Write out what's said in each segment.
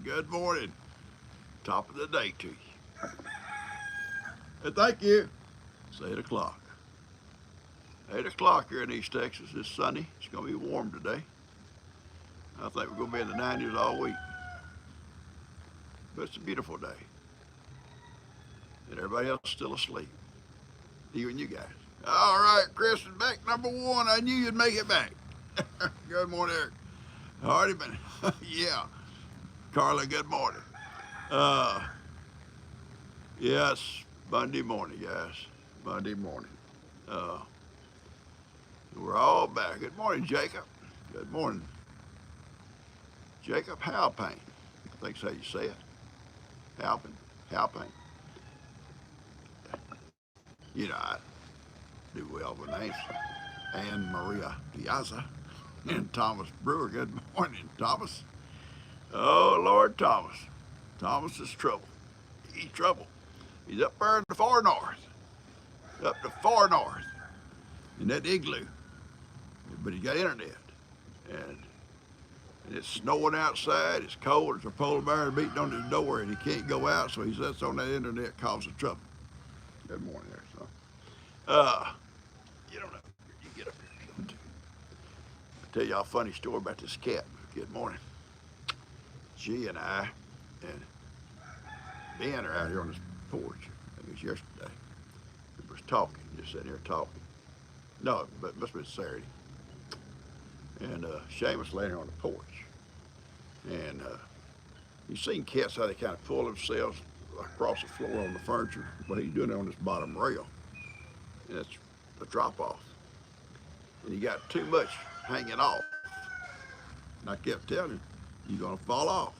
Good morning. Top of the day to you. And thank you. It's 8 o'clock. 8 o'clock here in East Texas. It's sunny. It's going to be warm today. I think we're going to be in the 90s all week. But it's a beautiful day. And everybody else is still asleep. Even you guys. All right, Chris is back. Number one. I knew you'd make it back. Good morning, Eric. Hardyman. Yeah. Carla, good morning. Uh, yes, Monday morning, guys. Monday morning. Uh, we're all back. Good morning, Jacob. Good morning, Jacob Halpine. I think's how you say it. Halpin. Halpine. You know, I do well with names. Anne Maria Piazza and Thomas Brewer. Good morning, Thomas. Oh, Lord Thomas. Thomas is trouble. He's trouble. He's up there in the far north. Up the far north. In that igloo. But he got internet. And, and it's snowing outside. It's cold. There's a polar bear beating on his door and he can't go out. So he sits on that internet causing trouble. Good morning there, son. You don't know. You get up here. I'll tell y'all a funny story about this cat. Good morning. She and I and Ben are out here on this porch. I think it was yesterday. We was talking, just sitting here talking. No, but it must have been Saturday. And Seamus laying here on the porch. And you've seen cats how they kind of pull themselves across the floor on the furniture. But he's doing it on this bottom rail. And it's a drop off. And he got too much hanging off. And I kept telling him, you're gonna fall off.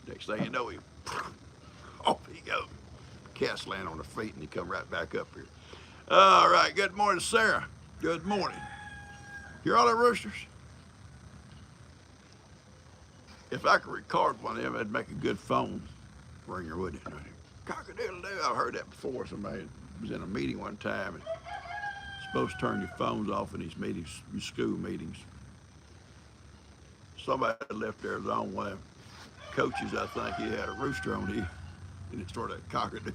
Next thing you know, he off he goes. Cat's laying on the feet and he come right back up here. All right, good morning, Sarah. Good morning. Hear all the roosters? If I could record one of them, it'd make a good phone ringer, wouldn't it? Cock-a-doodle-doo. I've heard that before. Somebody was in a meeting one time and supposed to turn your phones off in these meetings, these school meetings. Somebody left there his own way. Coaches, I think he had a rooster on here, and it started cock-a-doodle.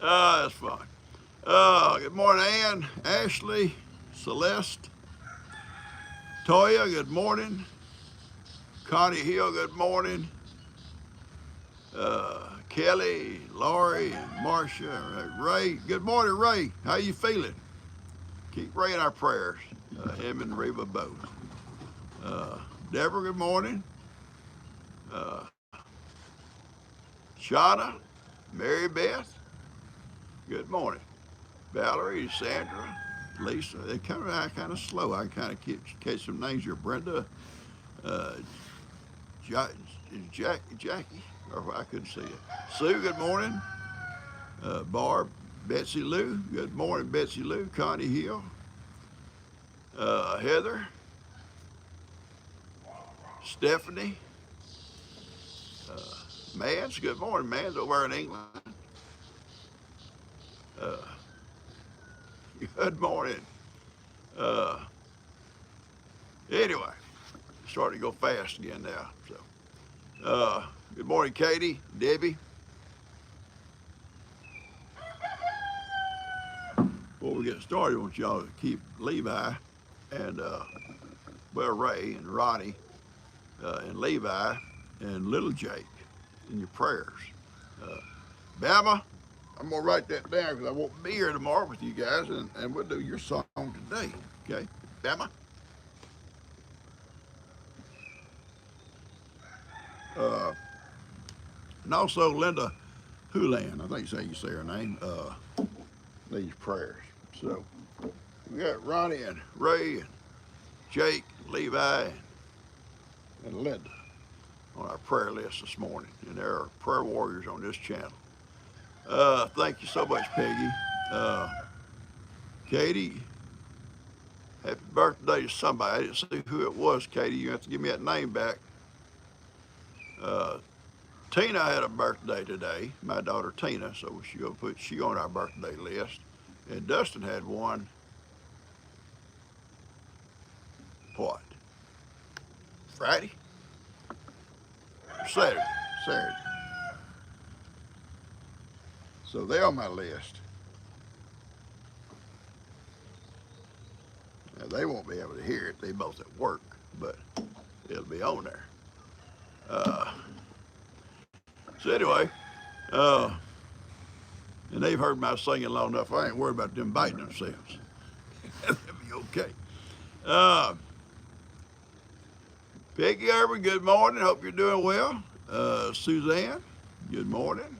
That's fun. Good morning, Ann, Ashley, Celeste, Toya, good morning. Connie Hill, good morning. Kelly, Laurie, and Marcia, Ray. Good morning, Ray. How you feeling? Keep Ray in our prayers. Him and Reba both. Deborah, good morning. Shauna, Mary Beth, good morning. Valerie, Sandra, Lisa. They kind of slow. I kind of catch some names here. Brenda, Jackie, or I couldn't see it. Sue, good morning. Barb, Betsy Lou, good morning, Betsy Lou. Connie Hill, Heather, Stephanie, Mans, good morning, Mans, over in England. Uh, good morning. Uh, anyway, starting to go fast again now. So, good morning, Katie, Debbie. Before we get started, I want y'all to keep Levi and Ray and Ronnie and Levi and little Jake in your prayers. Bama, I'm gonna write that down because I won't be here tomorrow with you guys, and we'll do your song today. Okay, Bama. Uh, and also Linda Houlihan, I think that's how you say her name. These prayers. So we got Ronnie and Ray and Jake, Levi, and Linda on our prayer list this morning, and there are prayer warriors on this channel. Thank you so much, Peggy. Katie, happy birthday to somebody. I didn't see who it was, Katie. You have to give me that name back. Tina had a birthday today, my daughter Tina, so she'll put she on our birthday list. And Dustin had one, what, Friday? Saturday. Saturday. So they're on my list. Now, they won't be able to hear it. They both at work, but it'll be on there. Uh, so anyway, uh, and they've heard my singing long enough. I ain't worried about them biting themselves. That'll be okay. Uh, Peggy Irvin, good morning. Hope you're doing well. Suzanne, good morning.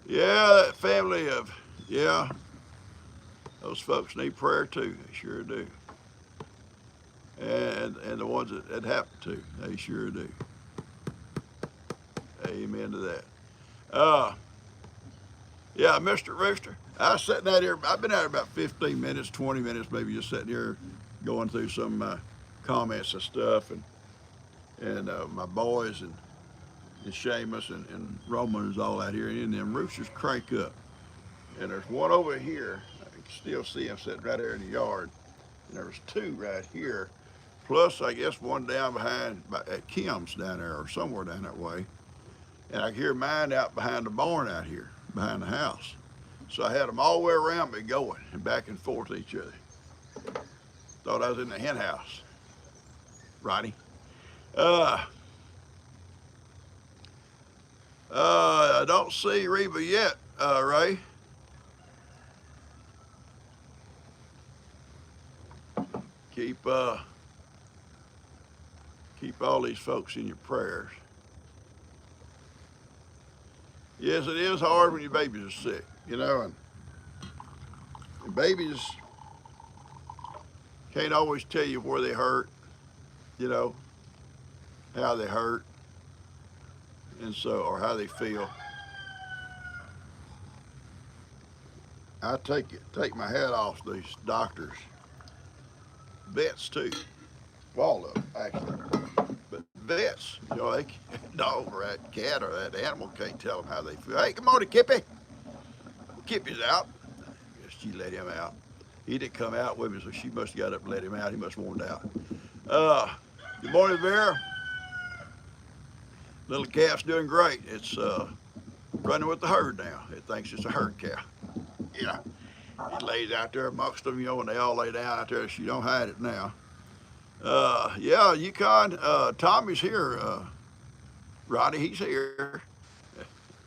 Yeah, that family of, yeah, those folks need prayer too. They sure do. And the ones that happened to, they sure do. Amen to that. Yeah, Mr. Rooster, I was sitting out here, I've been out here about 15 minutes, 20 minutes, maybe just sitting here going through some of my comments and stuff, and my boys and Seamus and Roman is all out here, and them roosters crank up. And there's one over here, I can still see him sitting right there in the yard, and there's two right here, plus I guess one down behind at Kim's down there or somewhere down that way. And I can hear mine out behind the barn out here, behind the house. So I had them all the way around me going and back and forth to each other. Thought I was in the hen house. Righty. I don't see Reba yet, Ray. Keep all these folks in your prayers. Yes, it is hard when your babies are sick, you know, and babies can't always tell you where they hurt, you know, how they hurt, and so, or how they feel. I take my hat off these doctors, vets too, all of them actually, but vets, you know, they dog or that cat or that animal can't tell them how they feel. Hey, good morning, Kippy. Kippy's out. I guess she let him out. He didn't come out with me, so she must have got up and let him out. He must have wanted out. Good morning, Vera. Little calf's doing great. It's running with the herd now. It thinks it's a herd cow. Yeah. It lays out there amongst them, you know, and they all lay down out there. She don't hide it now. Yeah, Yukon, Tommy's here. Roddy, he's here.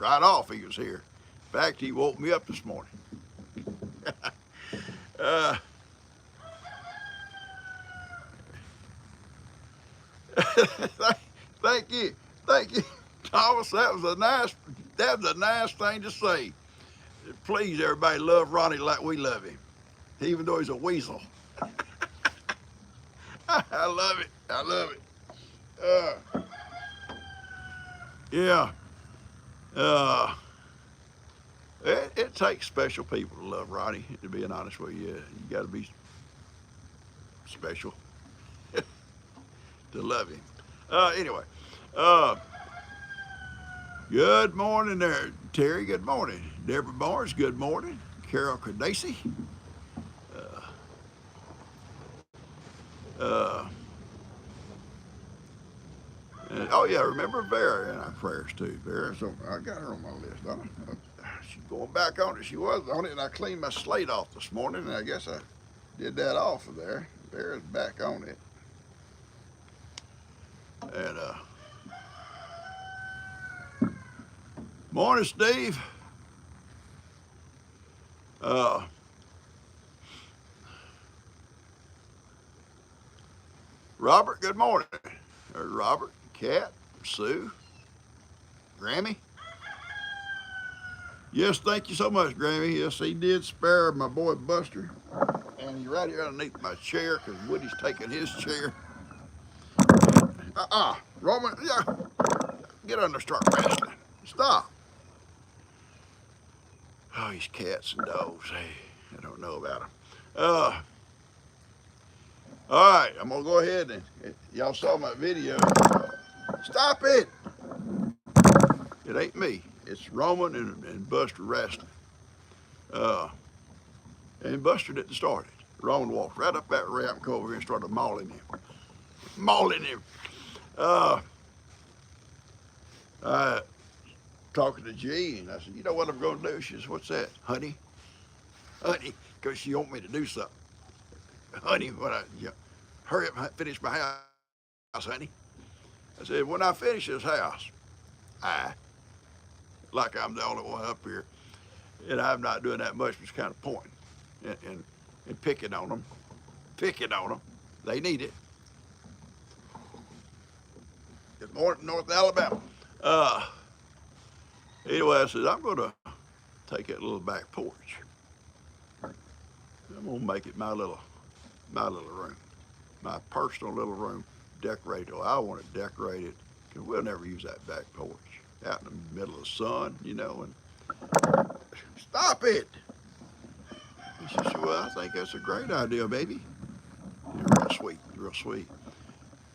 Right off, he was here. In fact, he woke me up this morning. Thank you, Thomas. That was a nice thing to say. Please, everybody, love Ronnie like we love him, even though he's a weasel. I love it. I love it. Yeah. It takes special people to love Ronnie, to be honest with you. You got to be special to love him. Anyway, good morning there, Terry. Good morning. Deborah Barnes, good morning. Carol Cardacey. And, oh yeah, remember Vera in our prayers too. Vera, so I got her on my list. She's going back on it. She was on it, and I cleaned my slate off this morning, and I guess I did that off of there. Vera's back on it. And morning, Steve. Robert, good morning. There's Robert, Kat, Sue, Grammy. Yes, thank you so much, Grammy. Yes, he did spare my boy Buster. And he's right here underneath my chair because Woody's taking his chair. Roman, yeah, get under, start wrestling. Stop. Oh, these cats and dogs. Hey, I don't know about them. All right, I'm gonna go ahead and y'all saw my video. Stop it! It ain't me. It's Roman and Buster wrestling. And Buster didn't start it. Roman walked right up that ramp and come over here and started mauling him. Mauling him. Uh, I talking to G, and I said, you know what I'm going to do? She says, what's that? Honey? Honey, because she want me to do something. Honey, when hurry up and finish my house, honey. I said, when I finish this house, I, like I'm the only one up here, and I'm not doing that much, but it's kind of pointing and picking on them. Picking on them. They need it. Good morning, North Alabama. Anyway, I said, I'm going to take that little back porch. I'm going to make it my little room, my personal little room, decorated. Oh, I want to decorate it because we'll never use that back porch out in the middle of the sun, you know. And stop it. And she said, well, I think that's a great idea, baby. You're real sweet, real sweet.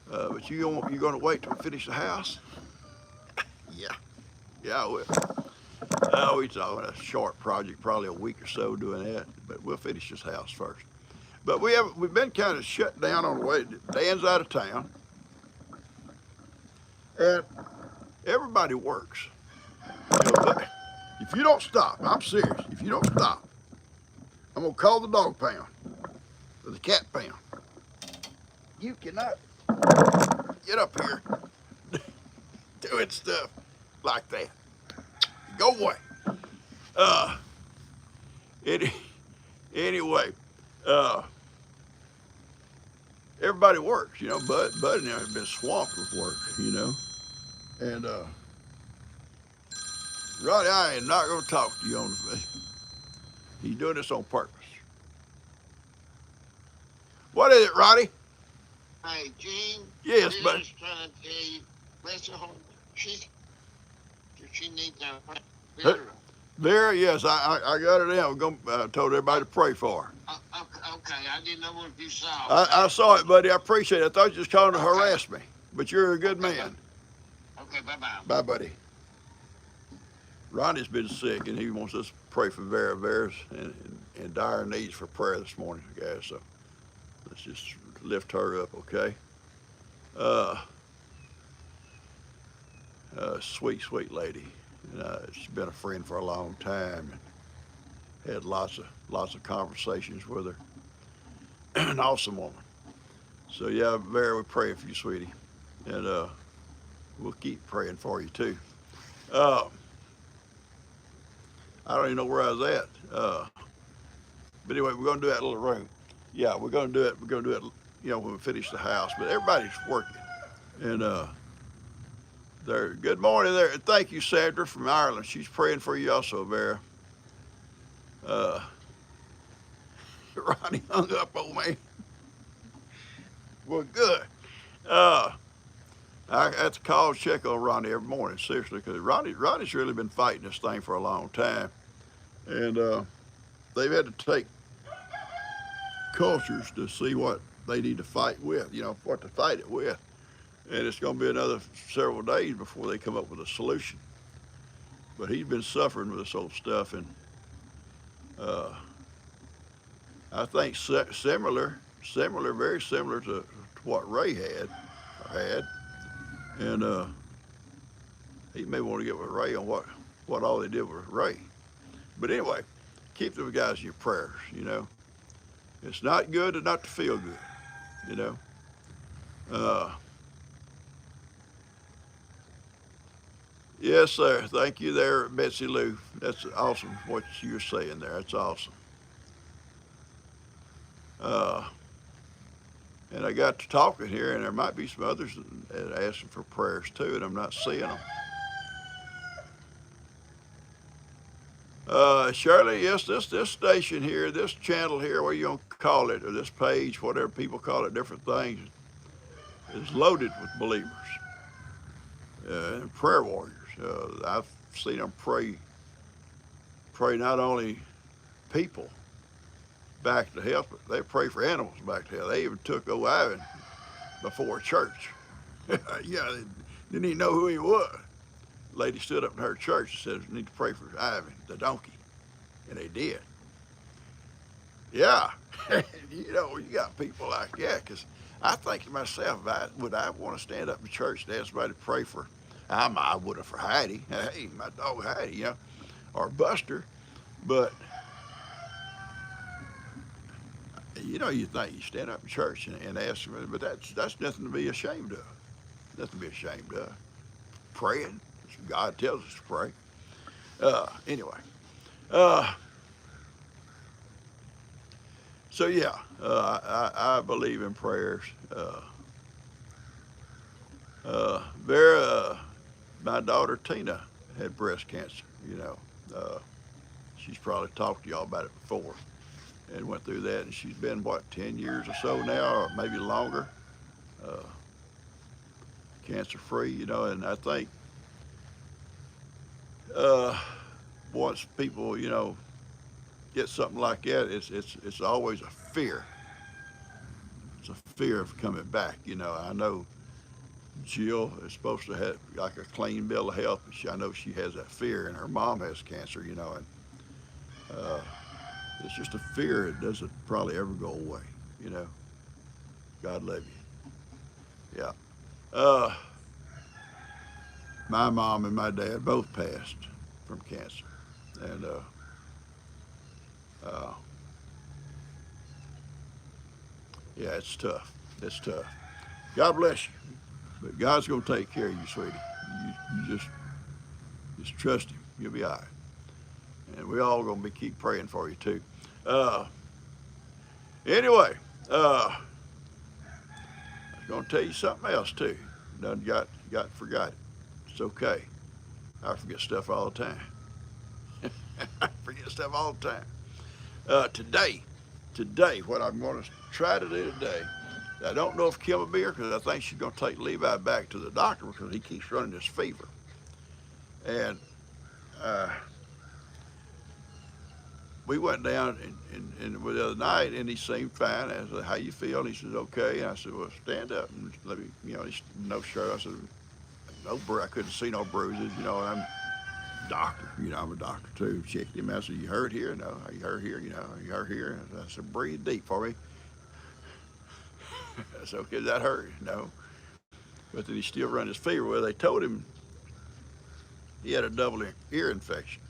But you're going to wait till we finish the house? Yeah, I will. We talking a short project, probably a week or so doing that, but we'll finish this house first. But we've been kind of shut down on the way. Dan's out of town, and everybody works. You know, but if you don't stop, I'm serious. If you don't stop, I'm gonna call the dog pound or the cat pound. You cannot get up here doing stuff like that. Go away. Anyway, everybody works, you know. Bud and I have been swamped with work, you know. And Roddy, I am not going to talk to you on the face. He's doing this on purpose. What is it, Roddy? Hey, Gene. Yes, buddy. Just trying to tell you, listen, she needs that. Vera, yes, I got her down. I told everybody to pray for her. Okay, I didn't know if you saw it. I saw it, buddy. I appreciate it. I thought you was calling to harass me, but you're a good man. Okay, bye-bye. Bye, buddy. Ronnie's been sick, and he wants us to pray for Vera. Vera's in dire needs for prayer this morning, guys. So let's just lift her up, okay? Sweet lady. She's been a friend for a long time. And had lots of conversations with her. An awesome woman. So yeah, Vera, we're praying for you, sweetie, and we'll keep praying for you too. I don't even know where I was at. But anyway, we're gonna do that little room. Yeah, we're gonna do it. We're gonna do it. You know, when we finish the house. But everybody's working, and good morning there. Thank you, Sandra from Ireland. She's praying for you also, Vera. Ronnie hung up on me. Well, good. I have to call and check on Ronnie every morning, seriously, because Ronnie's really been fighting this thing for a long time. And they've had to take cultures to see what they need to fight with, you know, what to fight it with. And it's going to be another several days before they come up with a solution. But he's been suffering with this old stuff, and I think very similar to what Ray had, and he may want to get with Ray on what all they did with Ray. But anyway, keep those guys in your prayers. You know, it's not good not to feel good. You know. Yes, sir. Thank you there, Betsy Lou. That's awesome what you're saying there. That's awesome. And I got to talking here, and there might be some others that asking for prayers too, and I'm not seeing them. Shirley, yes, this station here, this channel here, what you gonna call it, or this page, whatever people call it, different things, is loaded with believers and prayer warriors. I've seen them pray not only people back to health, but they pray for animals back to health. They even took old Ivan before church. Yeah, they didn't even know who he was. Lady stood up in her church and said, "We need to pray for Ivan, the donkey," and they did. Yeah, You know, you got people like that. Because I think to myself, would I want to stand up in church and ask somebody to pray for? I would have for Heidi. Hey, my dog Heidi, you know, or Buster. But you know, you think you stand up in church and ask them, but that's nothing to be ashamed of. Nothing to be ashamed of. Praying, God tells us to pray. Anyway, uh, so yeah, I believe in prayers. Vera, my daughter Tina had breast cancer. You know, uh, she's probably talked to y'all about it before, and went through that. And she's been what 10 years or so now, or maybe longer, uh, cancer free. You know, and I think uh, once people, you know, get something like that, it's always a fear. It's a fear of coming back. You know, I know Jill is supposed to have like a clean bill of health, but I know she has that fear, and her mom has cancer. You know, and uh, it's just a fear. It doesn't probably ever go away. You know, God love you. Yeah. Uh, my mom and my dad both passed from cancer, and uh, yeah, it's tough. It's tough. God bless you, but God's gonna take care of you, sweetie. You just trust Him. You'll be all right, and we all gonna be keep praying for you too. Uh, anyway, I was gonna tell you something else too. Done got forgot it. It's okay. I forget stuff all the time. I forget stuff all the time. Today, what I'm going to try to do today, I don't know if Kim will be here because I think she's going to take Levi back to the doctor because he keeps running this fever. And uh, we went down and the other night, and he seemed fine. I said, "How you feel?" And he says, "Okay." And I said, "Well, stand up and let me, you know, he's no shirt." I said, "No, I couldn't see no bruises, you know." And I'm a doctor, you know, I'm a doctor too. Checked him. I said, "You hurt here?" "No." "You hurt here?" "You know, you hurt here?" And I said, "Breathe deep for me." I said, "Okay, does that hurt?" "No." But then he still run his fever. Well, they told him he had a double ear infection.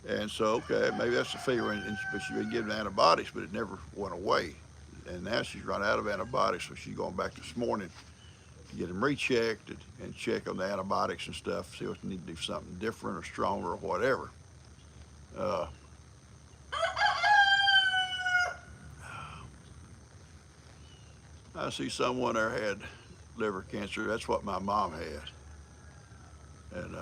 And so, okay, maybe that's the fever. But she's been giving antibiotics, but it never went away. And now she's run out of antibiotics, so she's going back this morning to get him rechecked and check on the antibiotics and stuff, see if we need to do something different or stronger or whatever. Uh, I see someone there had liver cancer. That's what my mom had. And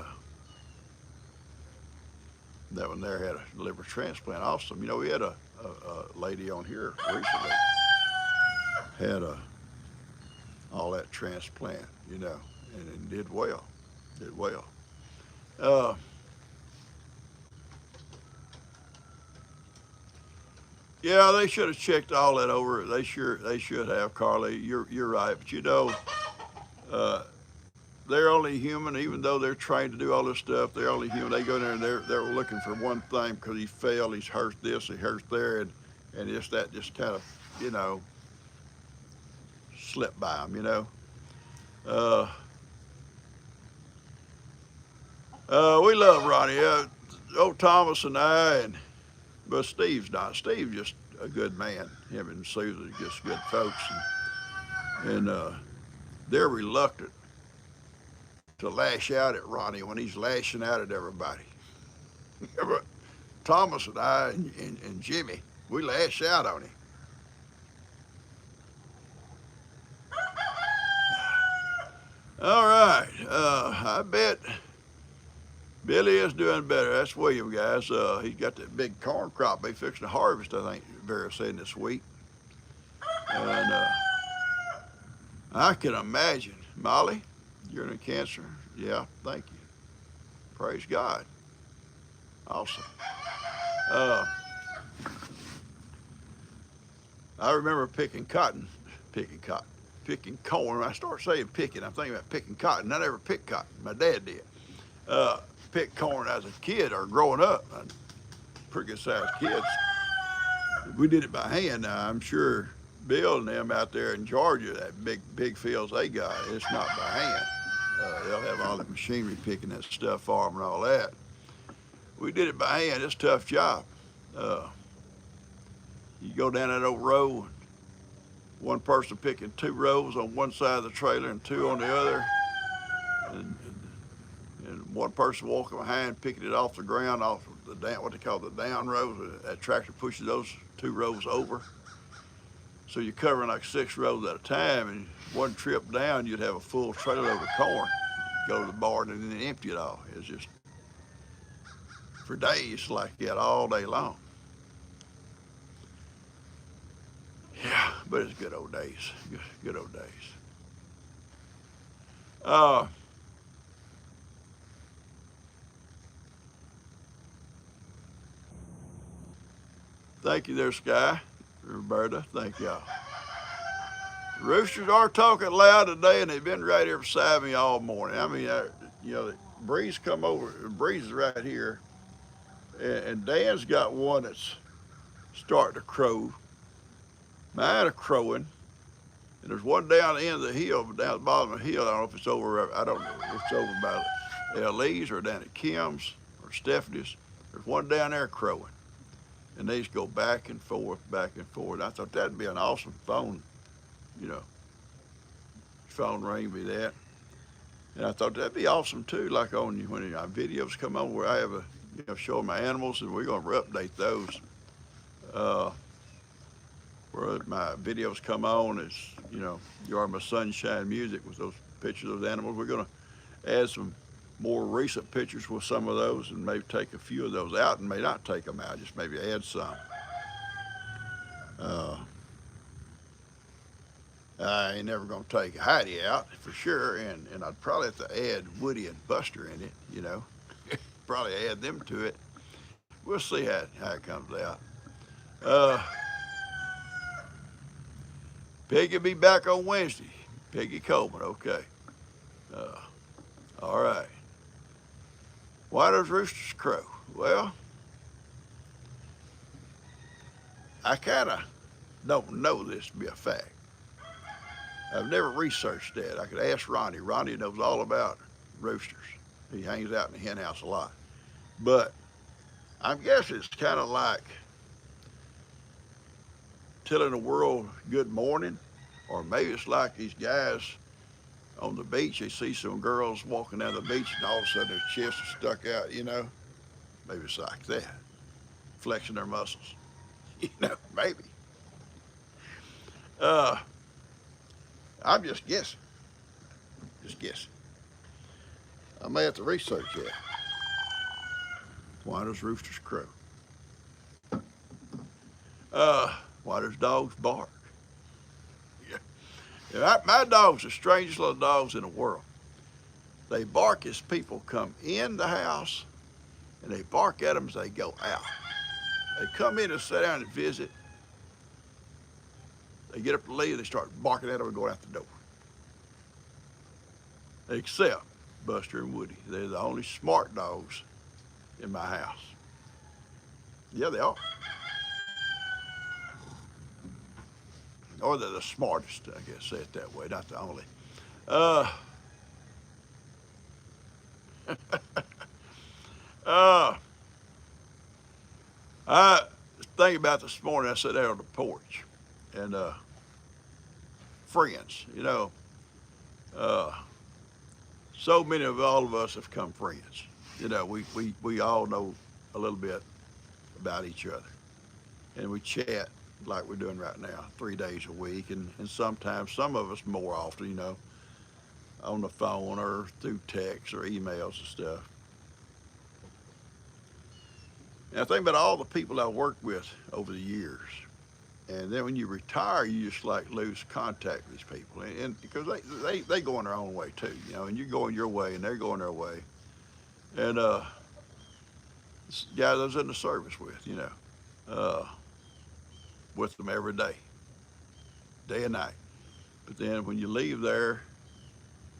that one there had a liver transplant also. You know, we had a lady on here recently had all that transplant, you know, and did well, did well. Uh, yeah, they should have checked all that over. They should have, Carly. You're right, but you know, uh, they're only human. Even though they're trained to do all this stuff, they're only human. They go in there and they're looking for one thing because he fell, he's hurt this, he hurt there, and just that just kind of, you know, slipped by them, you know. Uh, we love Ronnie. Old Thomas and I, but Steve's not. Steve's just a good man. Him and Susan are just good folks, and they're reluctant to lash out at Ronnie when he's lashing out at everybody. But Thomas and I and Jimmy, we lash out on him. All right, I bet Billy is doing better. That's William, guys. He got that big corn crop they fixing to harvest, I think Vera said this week. And I can imagine. Molly, you're in cancer? Yeah, thank you. Praise God. Awesome. Uh, I remember picking cotton, picking corn. When I start saying picking, I'm thinking about picking cotton. I never picked cotton. My dad did. Picked corn as a kid or growing up. Pretty good sized kids. We did it by hand. Now I'm sure Bill and them out there in Georgia, that big fields they got, it's not by hand. They'll have all that machinery picking that stuff for them and all that. We did it by hand. It's a tough job. Uh, you go down that old row, one person picking 2 rows on one side of the trailer and 2 on the other, and one person walking behind picking it off the ground, off the down, what they call the down rows. That tractor pushes those 2 rows over. So you're covering like 6 rows at a time, and one trip down, you'd have a full trailer load of corn. Go to the barn and then empty it all. It's just for days like that all day long. Yeah, but it's good old days. Good old days. Uh, Thank you there, Sky, Roberta. Thank y'all. Roosters are talking loud today, and they've been right here beside me all morning. I mean, the breeze come over. The breeze is right here, and Dan's got one that's starting to crow. Mine are crowing, and there's one down the end of the hill, but down at the bottom of the hill, I don't know if it's over. I don't know if it's over by LE's or down at Kim's or Stephanie's. There's one down there crowing, and they just go back and forth, back and forth. I thought that'd be an awesome phone, phone ring be that. And I thought that'd be awesome too, like on when our videos come on where I have showing my animals, and we're gonna update those. Where my videos come on is, You Are My Sunshine music with those pictures of the animals. We're gonna add some more recent pictures with some of those, and maybe take a few of those out, and may not take them out, just maybe add some. I ain't never gonna take Heidi out for sure, and I'd probably have to add Woody and Buster in it, probably add them to it. We'll see how it comes out. Peggy will be back on Wednesday. Peggy Coleman, okay. All right. Why does roosters crow? Well, I kind of don't know this to be a fact. I've never researched that. I could ask Ronnie. Ronnie knows all about roosters. He hangs out in the hen house a lot. But I guess it's kind of like telling the world good morning, or maybe it's like these guys on the beach. They see some girls walking down the beach, and all of a sudden their chests are stuck out, Maybe it's like that, flexing their muscles, maybe. I'm just guessing. I may have to research that. Why does roosters crow? Why does dogs bark? Yeah. My dog's the strangest little dogs in the world. They bark as people come in the house, and they bark at them as they go out. They come in and sit down and visit. They get up to leave, they start barking at them and going out the door. Except Buster and Woody. They're the only smart dogs in my house. Yeah, they are. Or they're the smartest, I guess, say it that way, not the only. I was thinking about this morning. I sat there on the porch, and friends, so many of all of us have come friends. We all know a little bit about each other, and we chat like we're doing right now, 3 days a week, and sometimes some of us more often, on the phone or through text or emails and stuff. And I think about all the people I worked with over the years. And then when you retire, you just like lose contact with these people, and because they go in their own way too, and you're going your way and they're going their way. And guys I was in the service with, with them every day and night. But then when you leave there,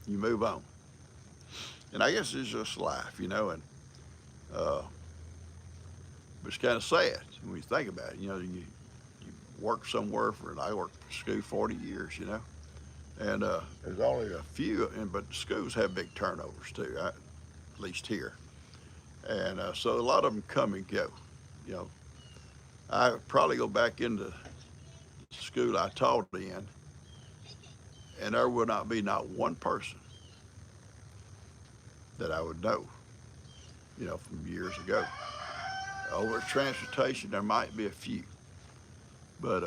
you move on. And I guess it's just life, and but it's kind of sad when you think about it. worked somewhere I worked for school 40 years, you know. And there's only a few, but the schools have big turnovers too, at least here. And so a lot of them come and go. You know, I would probably go back into the school I taught in, and there would not be not one person that I would know, you know, from years ago. Over at transportation, there might be a few, but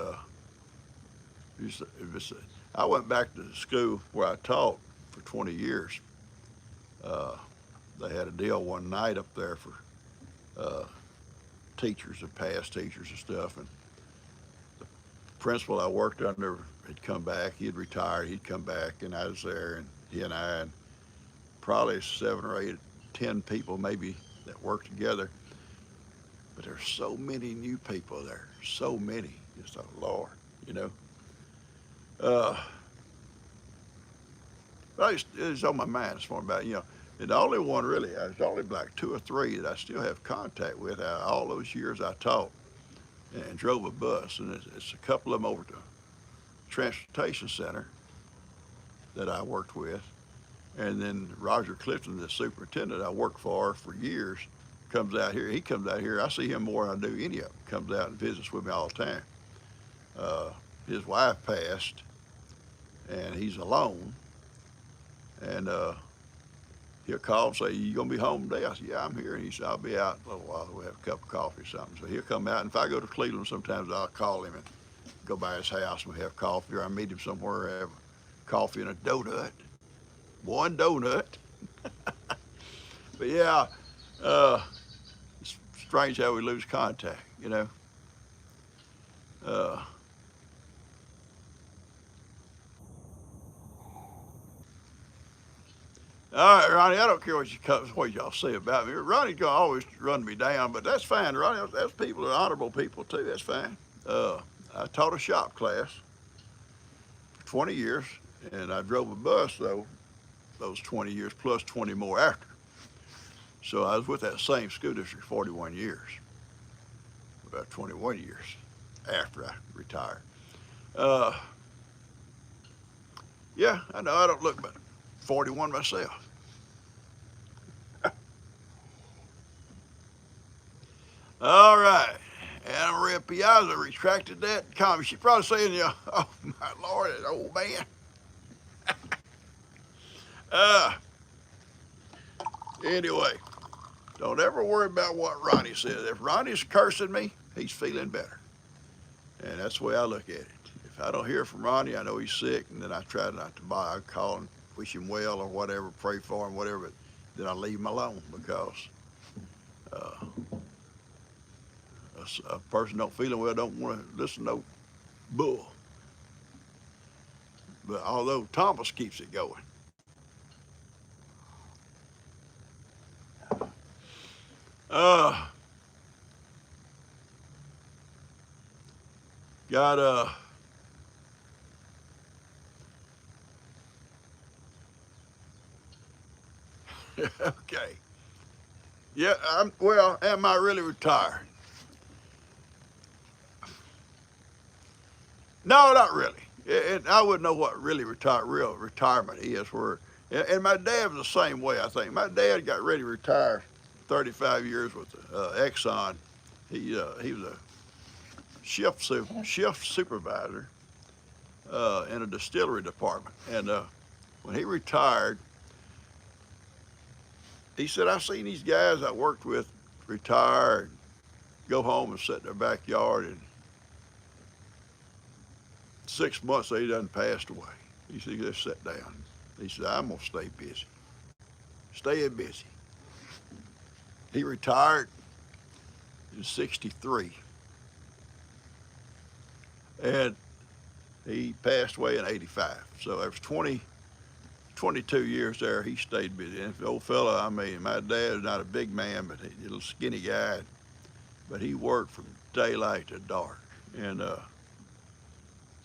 it's, it's, I went back to the school where I taught for 20 years. Uh, they had a deal one night up there for uh, teachers and past teachers and stuff, and the principal I worked under had come back. He had retired. He'd come back, and I was there, and he and I, and probably 7 or 8, 10 people maybe that worked together. But there's so many new people there, so many. Just oh Lord, you know. Uh, it's on my mind this morning about, you know, and the only one really, there's only like 2 or 3 that I still have contact with out of all those years I taught and drove a bus. And it's a couple of them over to transportation center that I worked with. And then Roger Clifton, the superintendent I worked for years, comes out here. He comes out here. I see him more than I do any of them. Comes out and visits with me all the time. His wife passed, and he's alone. And he'll call and say, "You gonna be home today?" I said, "Yeah, I'm here." And he said, "I'll be out in a little while. We'll have a cup of coffee or something." So he'll come out. And if I go to Cleveland, sometimes I'll call him and go by his house and we have coffee, or I meet him somewhere, have coffee and a donut. One donut. But yeah, it's strange how we lose contact, you know. Uh, all right, Ronnie, I don't care what y'all say about me. Ronnie's gonna always run me down, but that's fine, Ronnie. That's people that are honorable people too. That's fine. I taught a shop class for 20 years, and I drove a bus though those 20 years plus 20 more after. So I was with that same school district 41 years, about 21 years after I retired. Uh, yeah, I know I don't look but 41 myself. All right. Anna Maria Piazza retracted that comment. She probably saying, you know, "Oh my Lord, that old man." Uh, anyway, don't ever worry about what Ronnie says. If Ronnie's cursing me, he's feeling better. And that's the way I look at it. If I don't hear from Ronnie, I know he's sick, and then I try not to bother. I call and wish him well or whatever, pray for him, whatever, but then I leave him alone because uh, a person don't feeling well don't want to listen to no bull. But although Thomas keeps it going. Uh, got okay. Yeah, well, am I really retired? No, not really. I wouldn't know what really real retirement is. And my dad was the same way. I think my dad got ready to retire 35 years with Exxon. He was a shift supervisor in a distillery department. And when he retired, he said, "I've seen these guys I worked with retire and go home and sit in their backyard, and 6 months they done passed away." He said, "Just sit down." He said, "I'm gonna stay busy, staying busy." He retired in '63, and he passed away in '85. So there was 22 years there. He stayed busy. And the old fella, I mean, my dad is not a big man, but he's a little skinny guy, but he worked from daylight to dark. And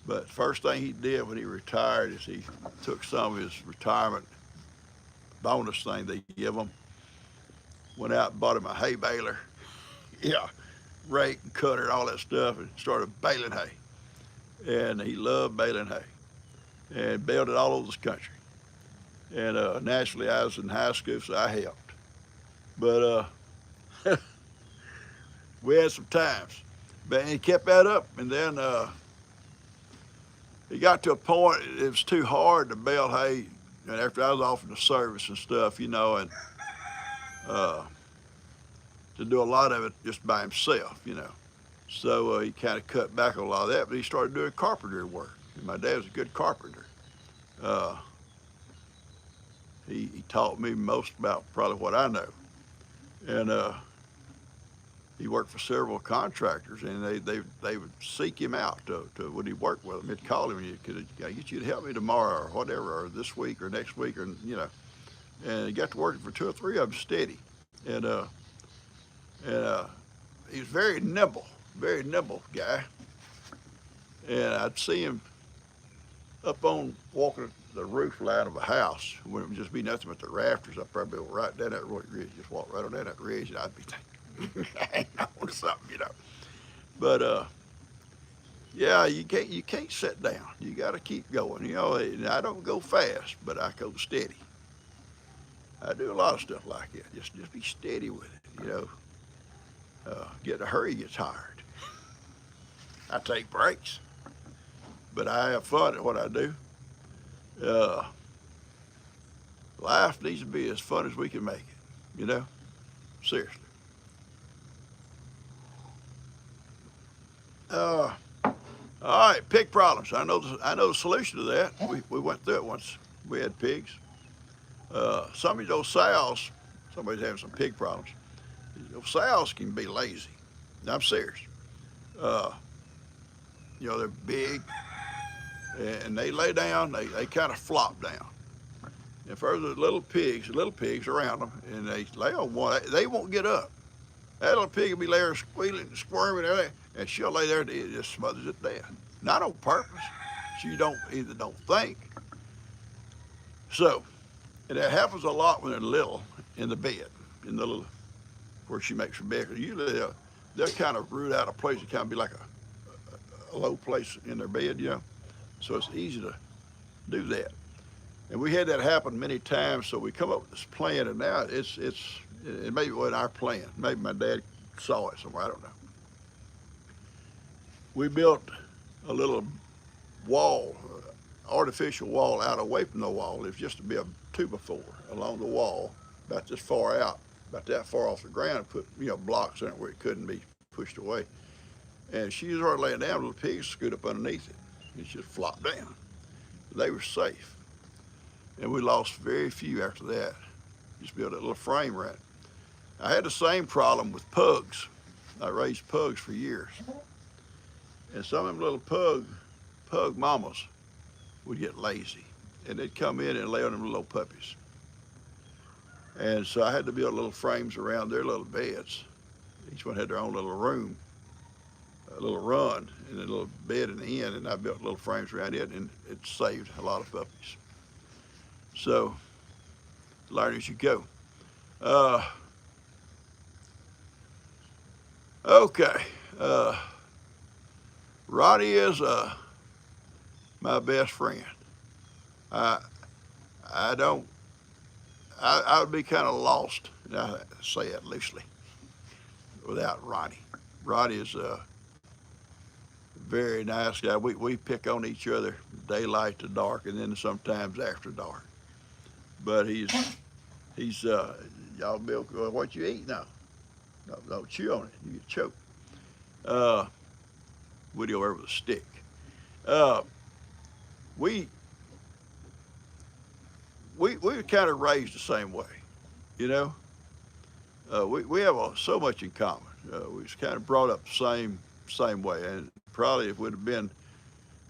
but first thing he did when he retired is he took some of his retirement bonus thing they give him, went out and bought him a hay baler, yeah, rake and cutter and all that stuff, and started baling hay. and he loved baling hay and baled it all over this country. And naturally, I was in high school, so I helped. But we had some times. But he kept that up, and then it got to a point it was too hard to bale hay. And after I was off in the service and stuff, and uh, to do a lot of it just by himself. So he kind of cut back on a lot of that, but he started doing carpentry work. And my dad was a good carpenter. Uh, he taught me most about probably what I know. And he worked for several contractors, and they would seek him out to would he work with them. They'd call him, and could I get you to help me tomorrow or whatever, or this week or next week, and he got to working for two or three of them steady. And he was very nimble guy. And I'd see him up on walking the roof line of a house when it would just be nothing but the rafters. I'd probably go right down that ridge, just walk right on down that ridge, and I'd be thinking, hang on to something. But yeah, you can't sit down. You got to keep going. And I don't go fast, but I go steady. I do a lot of stuff like that. Just be steady with it. Get in a hurry gets hard. I take breaks, but I have fun at what I do. Uh, Life needs to be as fun as we can make it. Seriously. All right, pig problems. I know the solution to that. We went through it once. We had pigs. Some of those sows, somebody's having some pig problems. Those sows can be lazy. I'm serious. Uh, they're big, and they lay down. They kind of flop down. And for the little pigs around them, and they lay on one, they won't get up. That little pig will be there squealing and squirming and everything, and she'll lay there and it just smothers it to death. Not on purpose. She either don't think. So, and that happens a lot when they're little in the bed, in the little where she makes her bed. Usually they'll kind of root out a place that kind of be like a low place in their bed. So it's easy to do that. And we had that happen many times, so we come up with this plan, and now it maybe wasn't our plan. Maybe my dad saw it somewhere, I don't know. We built a little wall, artificial wall out away from the wall. It was just to be a 2x4 along the wall, about this far out, about that far off the ground, and put blocks in it where it couldn't be pushed away. And she was already laying down, little pigs scoot up underneath it. It just flopped down. They were safe. And we lost very few after that. Just built a little frame around it. I had the same problem with pugs. I raised pugs for years. And some of them little pug mamas would get lazy. And they'd come in and lay on them little puppies. And so I had to build little frames around their little beds. Each one had their own little room, a little run, and a little bed in the end. And I built little frames around it, and it saved a lot of puppies. So, learn as you go. Okay. Ronnie is my best friend. I would be kind of lost, and I say that loosely, without Ronnie. Ronnie is a very nice guy. We pick on each other daylight to dark, and then sometimes after dark. But he's y'all Bill, what you eat now? Don't chew on it, you get choked. Woody over with a stick. We were kind of raised the same way, We have so much in common. We was kind of brought up the same way, and probably if we'd have been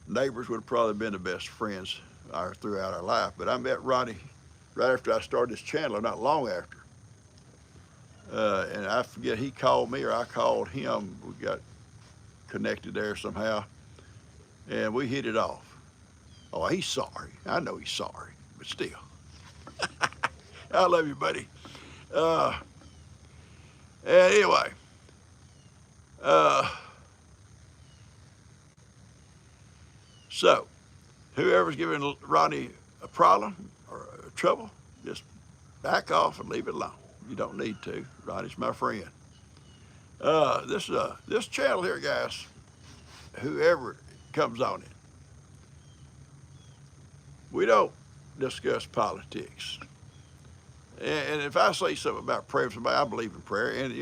neighbors, would have probably been the best friends throughout our life. But I met Ronnie right after I started this channel, not long after. And I forget, he called me or I called him. We got connected there somehow, and we hit it off. Oh, he's sorry. I know he's sorry, but still. I love you, buddy. And anyway, So, whoever's giving Ronnie a problem or a trouble, just back off and leave it alone. You don't need to. Ronnie's my friend. This channel here, guys, whoever comes on it, we don't discuss politics. And if I say something about prayer for somebody, I believe in prayer, and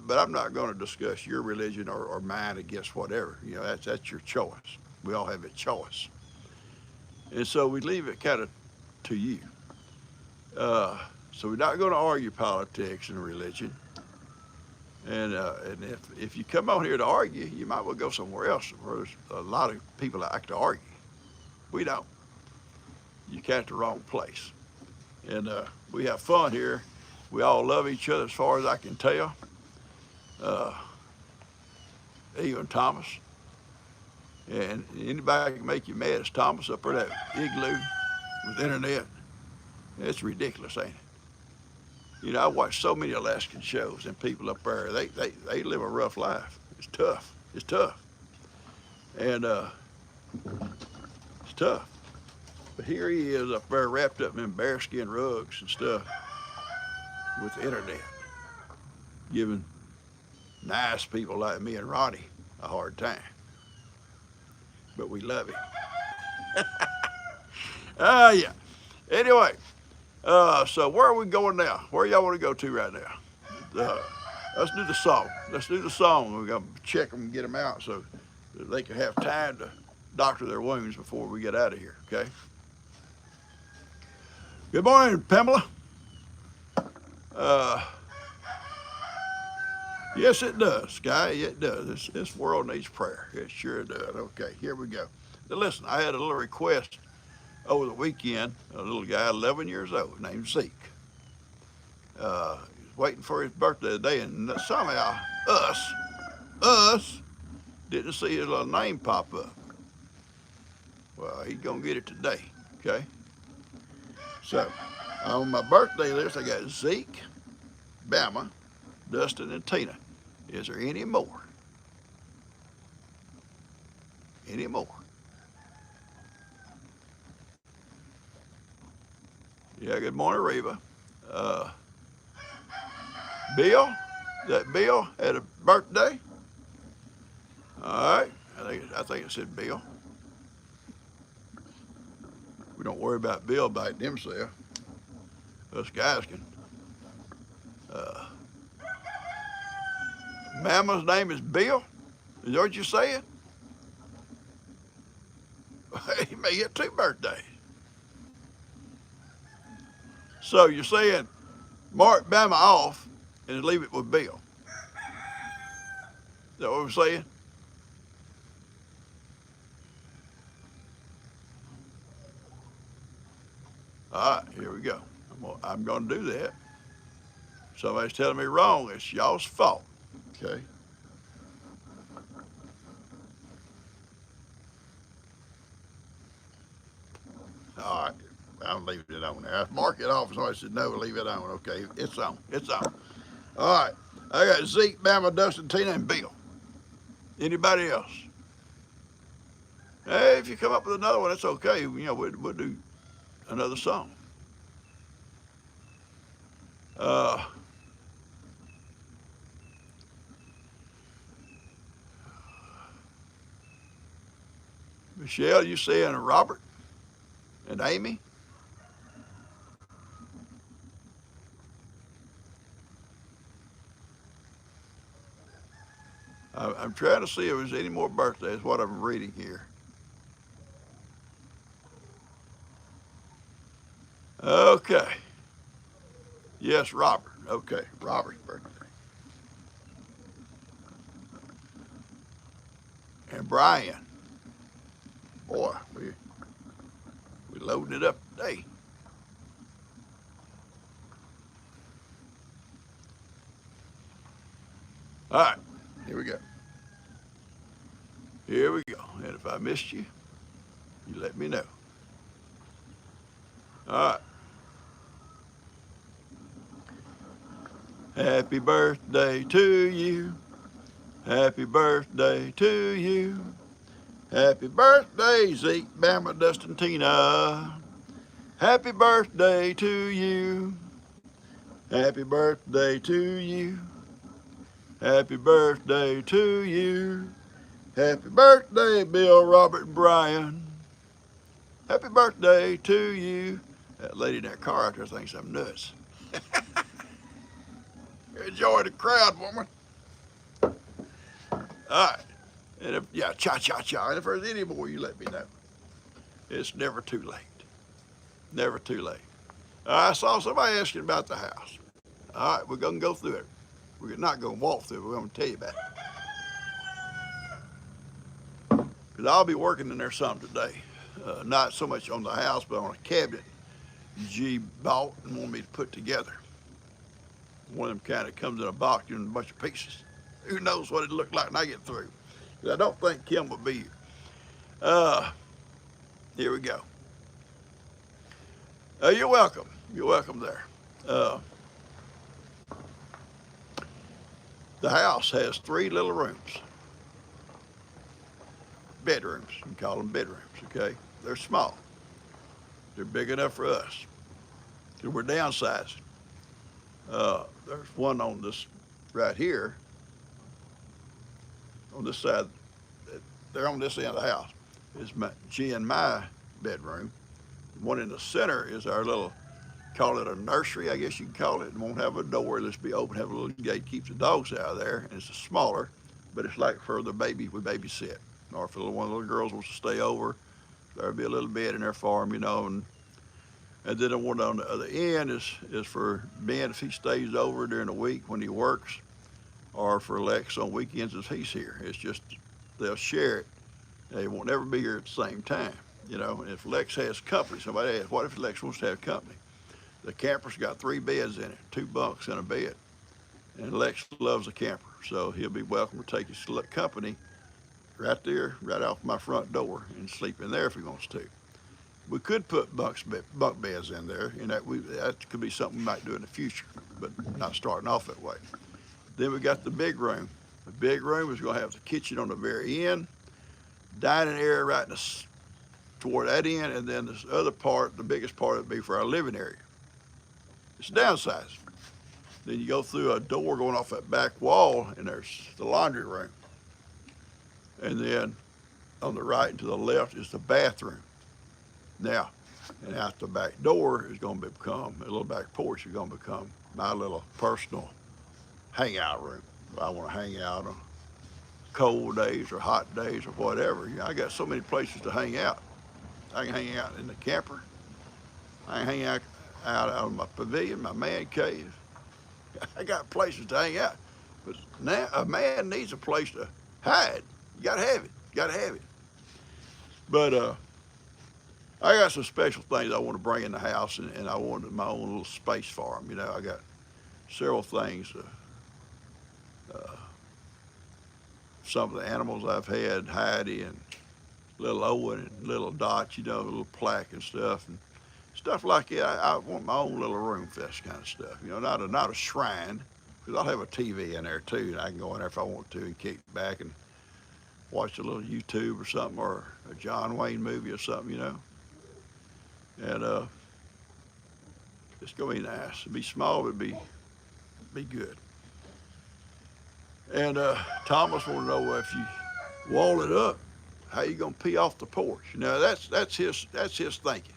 but I'm not going to discuss your religion or mine against whatever. That's your choice. We all have a choice, and so we leave it kind of to you. So we're not going to argue politics and religion. And if you come on here to argue, you might well go somewhere else where there's a lot of people that like to argue. We don't. You came at the wrong place. And we have fun here. We all love each other as far as I can tell. Uh, Even Thomas. And anybody can make you mad as Thomas up there that igloo with internet. It's ridiculous, ain't it? I watch so many Alaskan shows, and people up there, they live a rough life. It's tough. It's tough. And it's tough. But here he is up there wrapped up in bearskin rugs and stuff with the internet, giving nice people like me and Ronnie a hard time. But we love him. Yeah. Anyway, so where are we going now? Where y'all want to go to right now? Let's do the song. Let's do the song. We're going to check them and get them out so that they can have time to doctor their wounds before we get out of here, okay? Good morning, Pamela. Yes, it does, Sky. It does. This world needs prayer. It sure does. Okay, here we go. Now, listen, I had a little request over the weekend. A little guy, 11 years old, named Zeke. He was waiting for his birthday today, and somehow us, didn't see his little name pop up. Well, he's going to get it today, okay? So, on my birthday list, I got Zeke, Bama, Dustin, and Tina. Is there any more? Any more? Yeah, good morning, Reva. Bill, that Bill had a birthday? All right, I think it said Bill. We don't worry about Bill biting himself. Us guys can. Mama's name is Bill? Is that what you're saying? He may get 2 birthdays. So you're saying mark Bama off and leave it with Bill. Is that what we're saying? All right, here we go. I'm going to do that. Somebody's telling me wrong. It's y'all's fault. Okay. All right. I'm leaving it on there. I mark it off. Somebody said no, leave it on. Okay, it's on. It's on. All right. I got Zeke, Bama, Dustin, Tina, and Bill. Anybody else? Hey, if you come up with another one, it's okay. We'll do another song. Michelle, you saying Robert and Amy? I'm trying to see if there's any more birthdays, what I'm reading here. Okay. Yes, Robert. Okay, Robert's birthday. And Brian. Boy, we loaded it up today. All right, here we go. Here we go. And if I missed you, you let me know. All right. Happy birthday to you. Happy birthday to you. Happy birthday, Zeke, Bama, Dustin, Tina. Happy birthday to you. Happy birthday to you. Happy birthday to you. Happy birthday, Bill, Robert, and Brian. Happy birthday to you. That lady in that car out there thinks I'm nuts. Enjoy the crowd, woman. All right. And if, yeah, cha-cha-cha. And if there's any more, you let me know. It's never too late. Never too late. I saw somebody asking about the house. All right, we're going to go through it. We're not going to walk through it. We're going to tell you about it. Because I'll be working in there some today. Not so much on the house, but on a cabinet G bought and wanted me to put together. One of them kind of comes in a box in a bunch of pieces. Who knows what it looked like when I get through. Because I don't think Kim will be here. Here we go. You're welcome. You're welcome there. The house has 3 little rooms. Bedrooms. You can call them bedrooms, okay? They're small. They're big enough for us. So we're downsizing. There's one on this right here. On this side. They're on this end of the house. Is G and my bedroom. The one in the center is our little, call it a nursery, I guess you can call it. It won't have a door. Let's be open, have a little gate, keeps the dogs out of there. And it's smaller, but it's like for the baby we babysit. Or if one of the little girls wants to stay over, there'll be a little bed in there for them, you know. And then the one on the other end is for Ben if he stays over during the week when he works, or for Lex on weekends if he's here. It's just they'll share it. They won't ever be here at the same time, you know. And if Lex has company, somebody asks, what if Lex wants to have company? The camper's got 3 beds in it, 2 bunks and a bed. And Lex loves a camper, so he'll be welcome to take his company right there, right off my front door, and sleep in there if he wants to. We could put bunk beds in there, and that could be something we might do in the future, but not starting off that way. Then we got the big room. The big room is going to have the kitchen on the very end, dining area right toward that end, and then this other part, the biggest part, would be for our living area. It's downsized. Then you go through a door going off that back wall, and there's the laundry room. And then on the right and to the left is the bathroom. Now, and out the back door is going to become, a little back porch is going to become my little personal hangout room. If I want to hang out on cold days or hot days or whatever. You know, I got so many places to hang out. I can hang out in the camper. I can hang out on my pavilion, my man cave. I got places to hang out. But now a man needs a place to hide. You gotta have it. You gotta have it. But I got some special things I want to bring in the house, and I wanted my own little space for them. You know, I got several things. Some of the animals I've had, Heidi and little Owen and little Dot, you know, a little plaque and stuff like that. I want my own little room for this kind of stuff. You know, not a shrine, because I'll have a TV in there too, and I can go in there if I want to and kick back and watch a little YouTube or something, or a John Wayne movie or something, you know. And it's gonna be nice. It'd be small, but it'd be good. And Thomas want to know if you wall it up, how you gonna pee off the porch? You know, that's his thinking.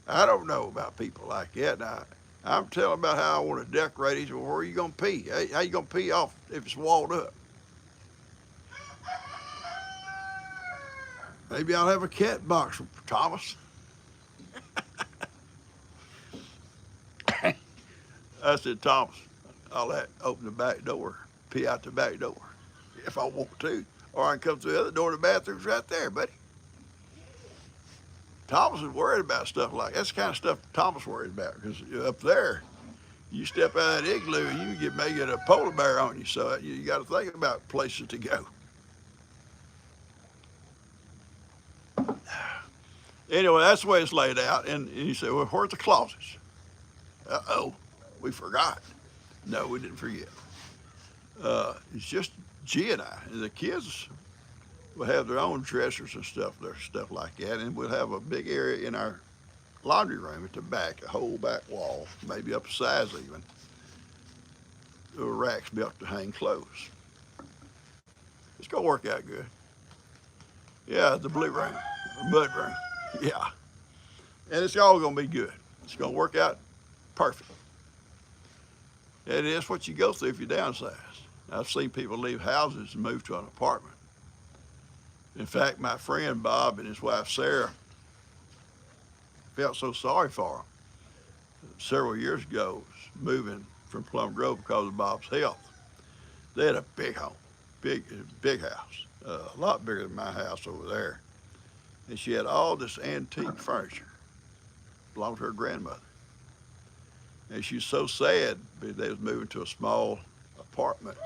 I don't know about people like that. Now, I'm telling about how I want to decorate it. Well, where are you gonna pee? How you gonna pee off if it's walled up? Maybe I'll have a cat box for Thomas. I said, Thomas, I'll open the back door, pee out the back door if I want to. Or I can come through the other door, the bathroom's right there, buddy. Thomas is worried about stuff like that. That's the kind of stuff Thomas worried about, because up there, you step out of that igloo and you may get a polar bear on you, so you got to think about places to go. Anyway, that's the way it's laid out. And you say, well, where's the closets? Uh-oh, we forgot. No, we didn't forget. It's just G and I, and the kids will have their own dressers and stuff like that, and we'll have a big area in our laundry room at the back, a whole back wall, maybe up a size even. The racks built to hang clothes. It's gonna work out good. Yeah, the blue room, mud room. Yeah, and it's all gonna be good. It's gonna work out perfect. And it's what you go through if you downsize. I've seen people leave houses and move to an apartment. In fact, my friend Bob and his wife Sarah felt so sorry for him several years ago, moving from Plum Grove because of Bob's health. They had a big home, big house, a lot bigger than my house over there. And she had all this antique furniture, belonged to her grandmother. And she was so sad because they was moving to a small apartment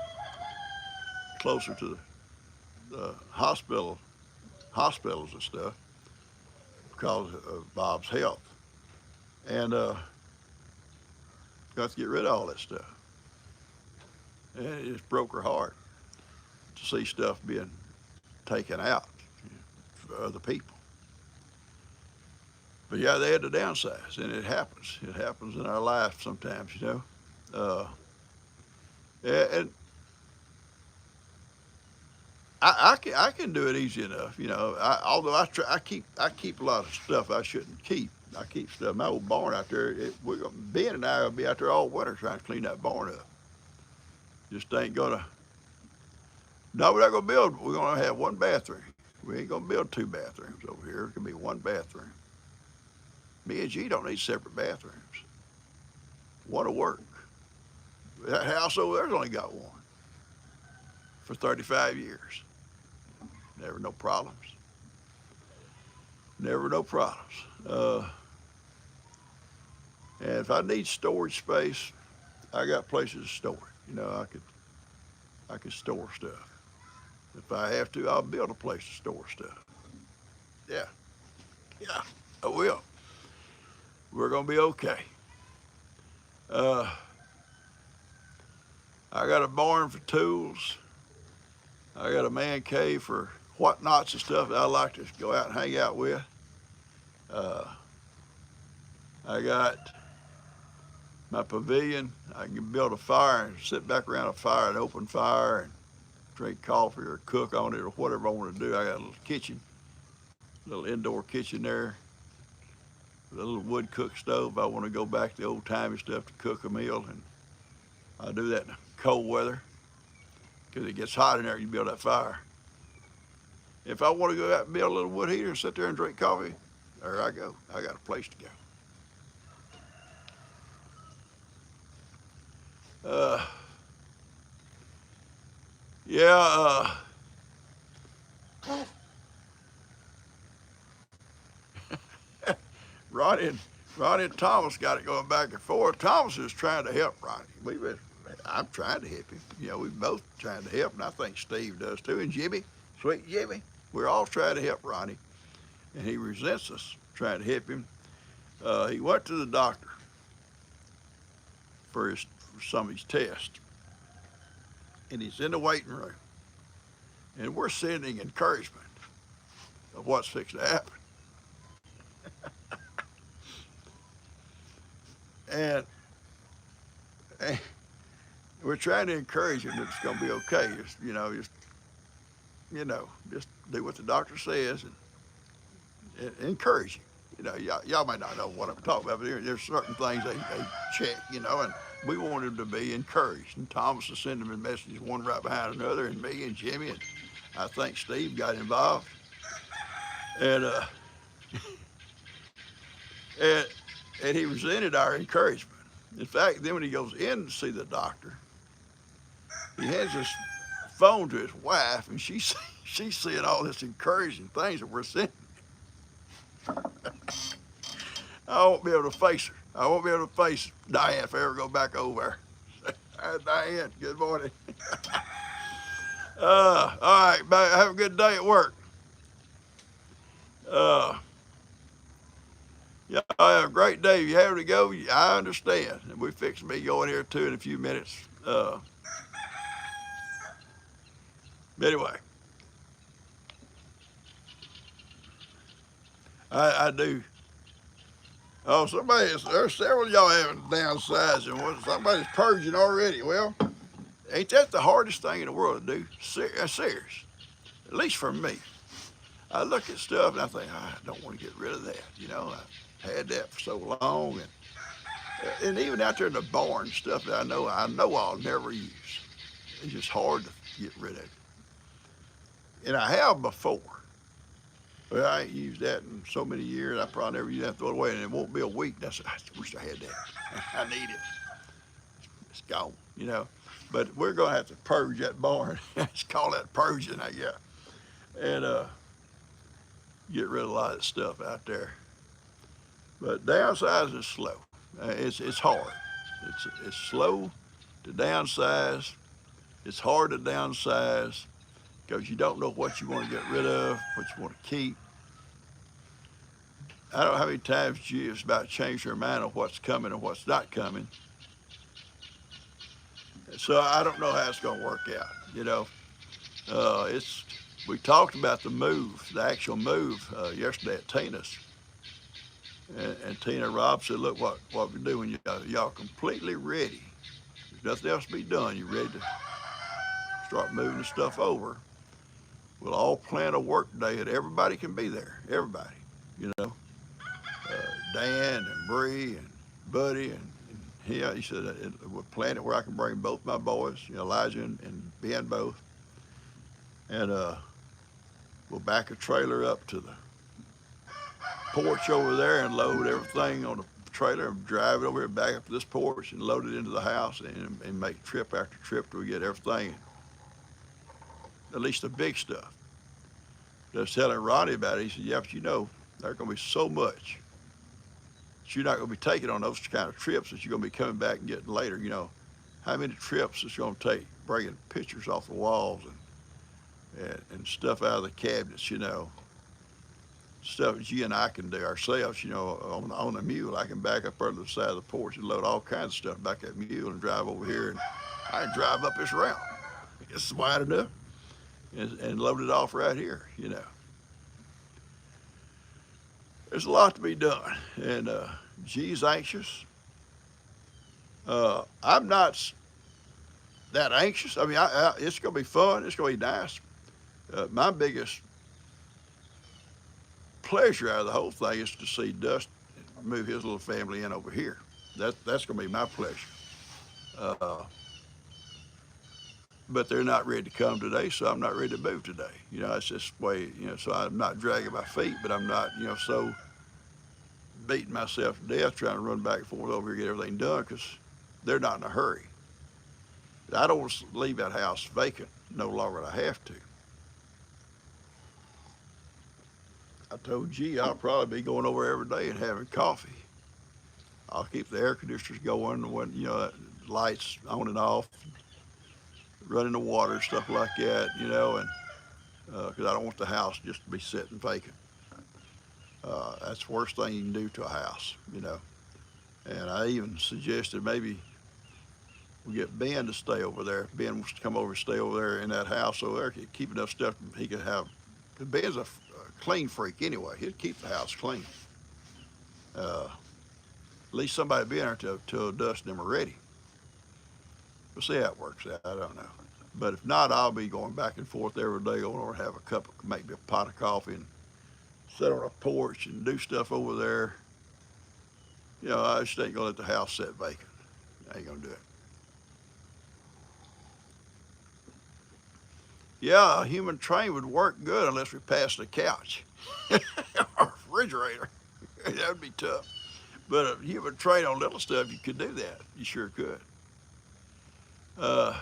closer to the hospitals and stuff because of Bob's health. And got to get rid of all that stuff. And it just broke her heart to see stuff being taken out for other people. But yeah, they had to downsize, and it happens. It happens in our life sometimes, you know. And I can do it easy enough, you know. Although I keep a lot of stuff I shouldn't keep. I keep stuff. My old barn out there. Ben and I will be out there all winter trying to clean that barn up. Just ain't gonna. No, we're not gonna build. We're gonna have one bathroom. We ain't gonna build two bathrooms over here. It can be one bathroom. Me and G don't need separate bathrooms. One will work. That house over there's only got one for 35 years. Never no problems. Never no problems. And if I need storage space, I got places to store it. You know, I could store stuff. If I have to, I'll build a place to store stuff. Yeah, yeah, I will. We're gonna be okay. Uh, I got a barn for tools. I got a man cave for whatnots and stuff that I like to go out and hang out with. Uh, I got my pavilion. I can build a fire and sit back around a fire, an open fire, and drink coffee or cook on it or whatever I want to do. I got a little kitchen, a little indoor kitchen there, with a little wood cook stove. I want to go back to the old timey stuff to cook a meal, and I do that in cold weather because it gets hot in there. You build that fire. If I want to go out and build a little wood heater and sit there and drink coffee, there I go. I got a place to go. Yeah. Ronnie and Thomas got it going back and forth. Thomas is trying to help Ronnie. I'm trying to help him. You know, we both trying to help, and I think Steve does too. And Jimmy, sweet Jimmy, we're all trying to help Ronnie, and he resents us trying to help him. He went to the doctor for some of his tests, and he's in the waiting room, and we're sending encouragement of what's fixing to happen. And we're trying to encourage him that it's going to be okay. Just do what the doctor says and encourage him. You know, y'all may not know what I'm talking about, but there's certain things they check, you know, and we want him to be encouraged. And Thomas is sending him messages one right behind another, and me and Jimmy, and I think Steve got involved. And and he resented our encouragement. In fact, then when he goes in to see the doctor, he hands his phone to his wife, and she's seeing all this encouraging things that we're sending. I won't be able to face her. I won't be able to face Diane if I ever go back over there. Diane, good morning. All right, have a good day at work. Y'all have a great day. If you have to go, I understand. And we fix to be going here too in a few minutes. Anyway, I do. Oh, there's several of y'all having downsizing. Somebody's purging already. Well, ain't that the hardest thing in the world to do? Serious. At least for me. I look at stuff and I think, I don't want to get rid of that. I had that for so long. And even out there in the barn, stuff that I know I'll never use. It's just hard to get rid of it. And I have before. Well, I ain't used that in so many years. I probably never use that, throw it away, and it won't be a week. I wish I had that. I need it. It's gone. But we're gonna have to purge that barn. Let's call that purging, I guess, and get rid of a lot of stuff out there. But downsizing is slow. It's hard. It's slow to downsize. It's hard to downsize because you don't know what you want to get rid of, what you want to keep. I don't know how many times she is about to change her mind on what's coming and what's not coming. So I don't know how it's going to work out. It's we talked about the actual move yesterday at Tina's, and Tina Robb said, "Look what we do when y'all completely ready. There's nothing else to be done. You're ready to start moving the stuff over. We'll all plan a work day that everybody can be there. Everybody, you know, Dan and Bree and Buddy and he said we'll plan it where I can bring both my boys, Elijah and Ben both, and we'll back a trailer up to the porch over there and load everything on the trailer and drive it over here back up to this porch and load it into the house and make trip after trip till we get everything, at least the big stuff." Just telling Ronnie about it, he said, "Yeah, but there's going to be so much that you're not going to be taking on those kind of trips that you're going to be coming back and getting later. How many trips it's going to take bringing pictures off the walls and stuff out of the cabinets, stuff that you and I can do ourselves, on a mule. I can back up under the side of the porch and load all kinds of stuff back that mule and drive over here, and I can drive up this ramp. It's wide enough and load it off right here. There's a lot to be done, and G's anxious. I'm not that anxious. I mean, it's going to be fun. It's going to be nice. My biggest pleasure out of the whole thing is to see Dust move his little family in over here. That's going to be my pleasure. Uh, but they're not ready to come today, so I'm not ready to move today. It's just the way, so I'm not dragging my feet, but I'm not, so beating myself to death trying to run back and forth over here and get everything done because they're not in a hurry. I don't want to leave that house vacant no longer than I have to. I told G I'll probably be going over every day and having coffee. I'll keep the air conditioners going when, lights on and off, running the water, stuff like that, and because I don't want the house just to be sitting vacant. That's the worst thing you can do to a house. And I even suggested maybe we get Ben to stay over there. If Ben wants to come over and stay over there in that house over there, keep enough stuff he could have. Because Ben's a clean freak anyway. He'd keep the house clean. At least somebody be in there till Dust and them are ready. We'll see how it works out. I don't know. But if not, I'll be going back and forth every day, going over and have a cup of, maybe a pot of coffee and sit on a porch and do stuff over there. I just ain't gonna let the house sit vacant. I ain't gonna do it. Yeah, a human train would work good unless we passed a couch or refrigerator. That would be tough. But a human train on little stuff, you could do that. You sure could. Uh,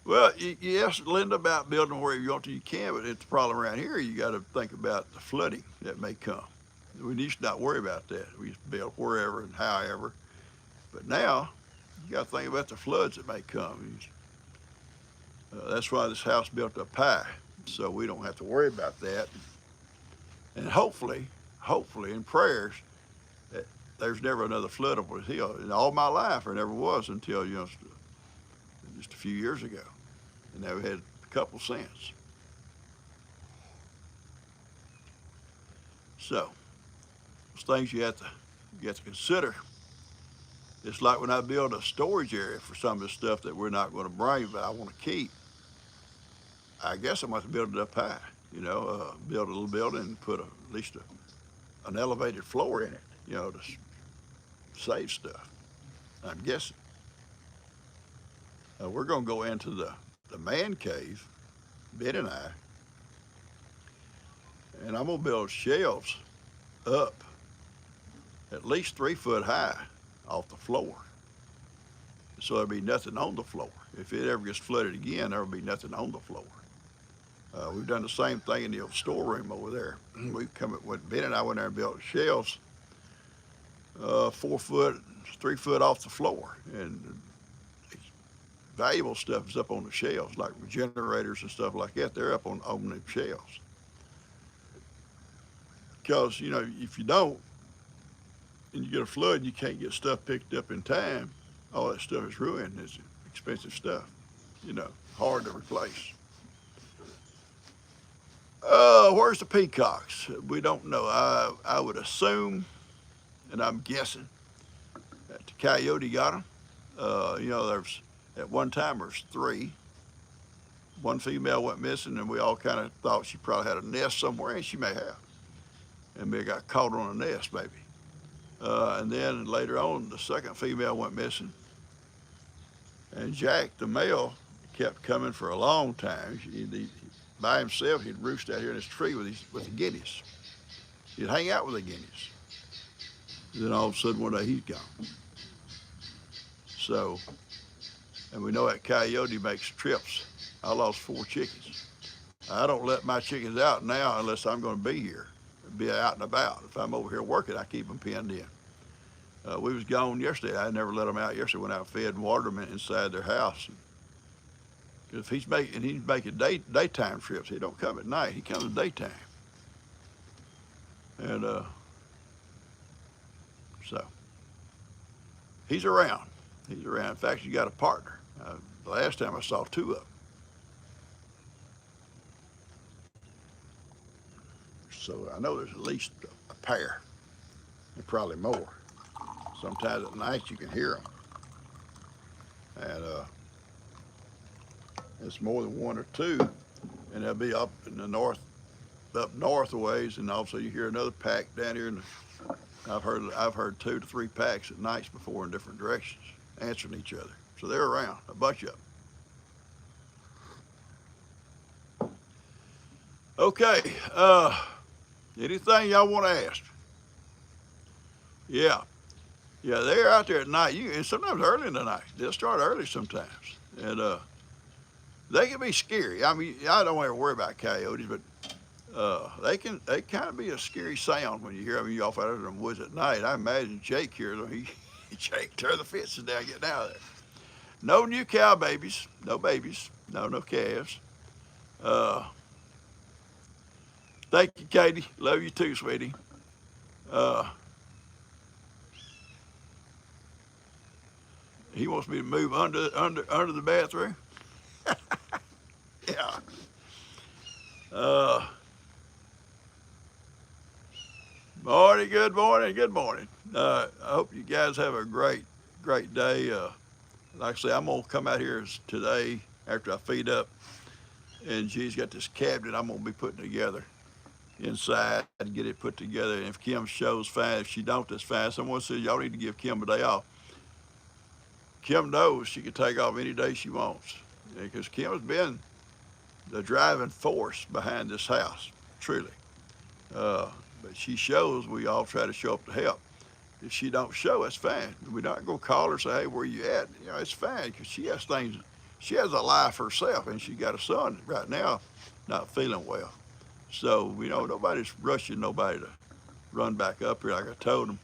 well, you asked Linda about building where you want to. You can, but it's the problem around here. You got to think about the flooding that may come. We used to not worry about that. We used to build wherever and however. But now, you got to think about the floods that may come. That's why this house built up high, so we don't have to worry about that. And hopefully, in prayers, that there's never another flood over the hill. In all my life, there never was until just a few years ago. and never had a couple cents. So, those things you have to consider. It's like when I build a storage area for some of the stuff that we're not going to bring, but I want to keep. I guess I'm going to build it up high. Build a little building and put at least an elevated floor in it. To save stuff. I'm guessing. We're going to go into the man cave, Ben and I, and I'm going to build shelves up at least 3 foot high off the floor. So there'll be nothing on the floor. If it ever gets flooded again, there'll be nothing on the floor. We've done the same thing in the old storeroom over there. When Ben and I went there and built shelves 4 foot, 3 foot off the floor. And valuable stuff is up on the shelves, like generators and stuff like that. They're up on the shelves. Because, if you don't, and you get a flood and you can't get stuff picked up in time, all that stuff is ruined. It's expensive stuff, hard to replace. Where's the peacocks? We don't know. I would assume, and I'm guessing, that the coyote got them. There's at one time there's 3. One female went missing, and we all kind of thought she probably had a nest somewhere, and she may have. And may have got caught on a nest, maybe. And then later on, the second female went missing. And Jack, the male, kept coming for a long time. By himself, he'd roost out here in this tree with the guineas. He'd hang out with the guineas. Then all of a sudden, one day, he's gone. So, and we know that coyote makes trips. I lost 4 chickens. I don't let my chickens out now unless I'm going to be here, be out and about. If I'm over here working, I keep them penned in. We was gone yesterday. I never let them out yesterday. Went out and fed and watered them inside their house. If he's making daytime trips. He don't come at night. He comes at daytime. And so he's around. He's around. In fact, he's got a partner. The last time I saw 2 of them. So I know there's at least a pair, and probably more. Sometimes at night you can hear them, and it's more than 1 or 2, and they'll be up in the north, up north a ways, and also you hear another pack down here. I've heard 2 to 3 packs at nights before in different directions, answering each other. So they're around, a bunch of them. Okay, anything y'all want to ask? Yeah, they're out there at night. And sometimes early in the night. They'll start early sometimes, and they can be scary. I mean, I don't ever worry about coyotes, but they kind of be a scary sound when you hear them. You off out of the woods at night. I imagine Jake hears them. Jake tear the fences down, getting out of there. No new cow babies, no babies, no calves. Thank you, Katie. Love you too, sweetie. He wants me to move under the bathroom. Yeah. Morning, good morning, good morning. I hope you guys have a great day. Like I say, I'm gonna come out here today after I feed up, and she's got this cabinet I'm gonna be putting together inside and get it put together. And if Kim shows fine, if she don't, that's fine. Someone says y'all need to give Kim a day off. Kim knows she can take off any day she wants, because Kim has been the driving force behind this house, truly. But she shows. We all try to show up to help. If she don't show, it's fine. We're not gonna call her and say, "Hey, where you at?" It's fine, because she has things. She has a life herself, and she got a son right now, not feeling well. So nobody's rushing nobody to run back up here. Like I told them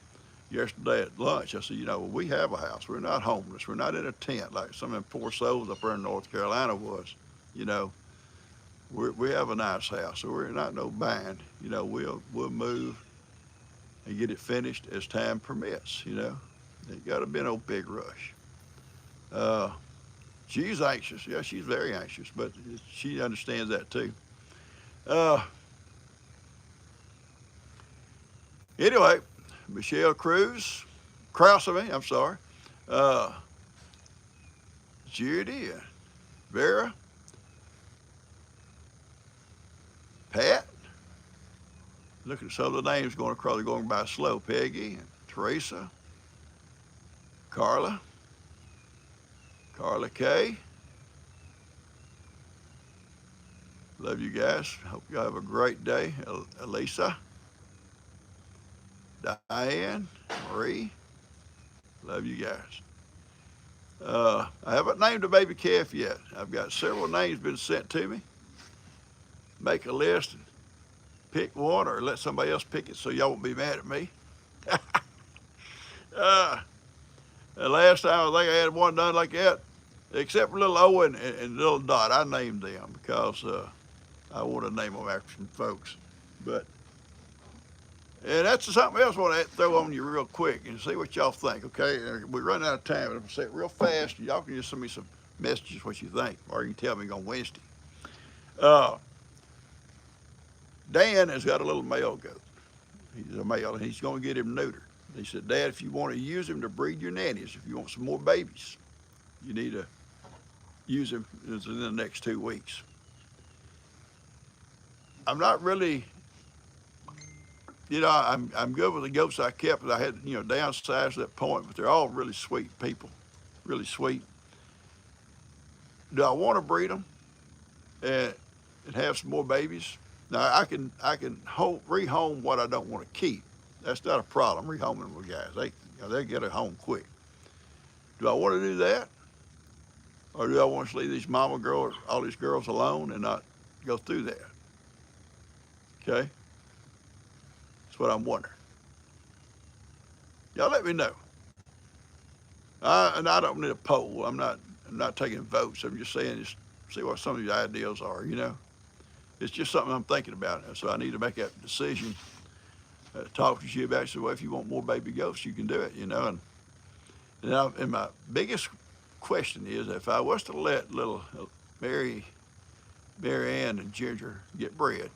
yesterday at lunch, I said, we have a house. We're not homeless. We're not in a tent like some of them poor souls up there in North Carolina was. We have a nice house, so we're not no bind. We'll move and get it finished as time permits. Ain't got to be no big rush. She's anxious. Yeah, she's very anxious, but she understands that too. Uh, anyway, Michelle Krause, I'm sorry. Uh, Judy, Vera, Pat. Looking at some of the names going across, they're going by slow. Peggy, and Teresa, Carla, Carla Kay. Love you guys. Hope you have a great day. Elisa, Diane, Marie. Love you guys. I haven't named a baby calf yet. I've got several names been sent to me. Make a list and pick one, or let somebody else pick it so y'all won't be mad at me. uh, the last time I think I had one done like that, except for little Owen and little Dot. I named them because I want to name them after some folks. But and that's something else I want to throw on you real quick and see what y'all think. Okay, we're running out of time, but I'm gonna say it real fast. Y'all can just send me some messages what you think, or you can tell me on Wednesday. Uh, Dan has got a little male goat. He's a male, and he's going to get him neutered. He said, Dad, if you want to use him to breed your nannies, if you want some more babies, you need to use him in the next 2 weeks. I'm not really, I'm good with the goats I kept. I had, downsized to that point, but they're all really sweet people, really sweet. Do I want to breed them and have some more babies? Now I can rehome what I don't want to keep. That's not a problem. Rehoming with guys, they get a home quick. Do I want to do that, or do I want to leave these mama girls, all these girls alone, and not go through that? Okay, that's what I'm wondering. Y'all let me know. And I don't need a poll. I'm not taking votes. I'm just saying, just see what some of your ideas are. It's just something I'm thinking about. So I need to make that decision. Talk to you about it. So well, if you want more baby goats, you can do it. And my biggest question is, if I was to let little Mary Ann and Ginger get bred,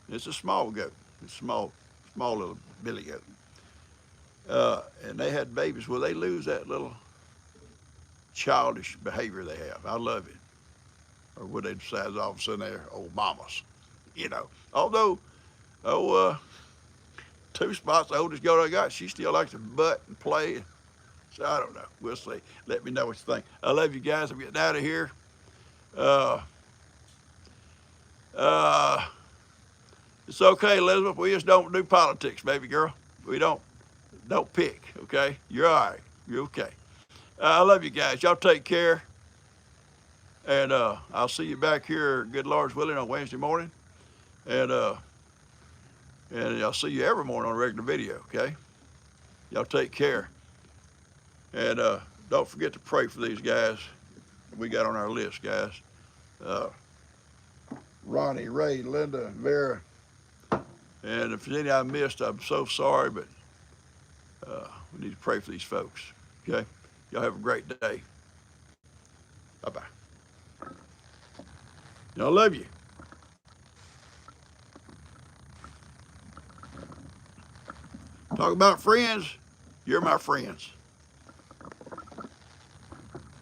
it's a small goat. It's small little billy goat. And they had babies. Will they lose that little childish behavior they have? I love it. Or would they decide all of a sudden they're old mamas? Although, 2 spots, the oldest goat I got, she still likes to butt and play. So I don't know. We'll see. Let me know what you think. I love you guys. I'm getting out of here. Uh, uh, it's okay, Elizabeth. We just don't do politics, baby girl. We don't pick. Okay, you're all right. You're okay. I love you guys. Y'all take care. And I'll see you back here, good Lord's willing, on Wednesday morning. And I'll see you every morning on a regular video, okay? Y'all take care. And don't forget to pray for these guys we got on our list, guys. Ronnie, Ray, Linda, Vera. And if there's any I missed, I'm so sorry, but we need to pray for these folks, okay? Y'all have a great day. Bye-bye. Y'all love you. Talk about friends. You're my friends.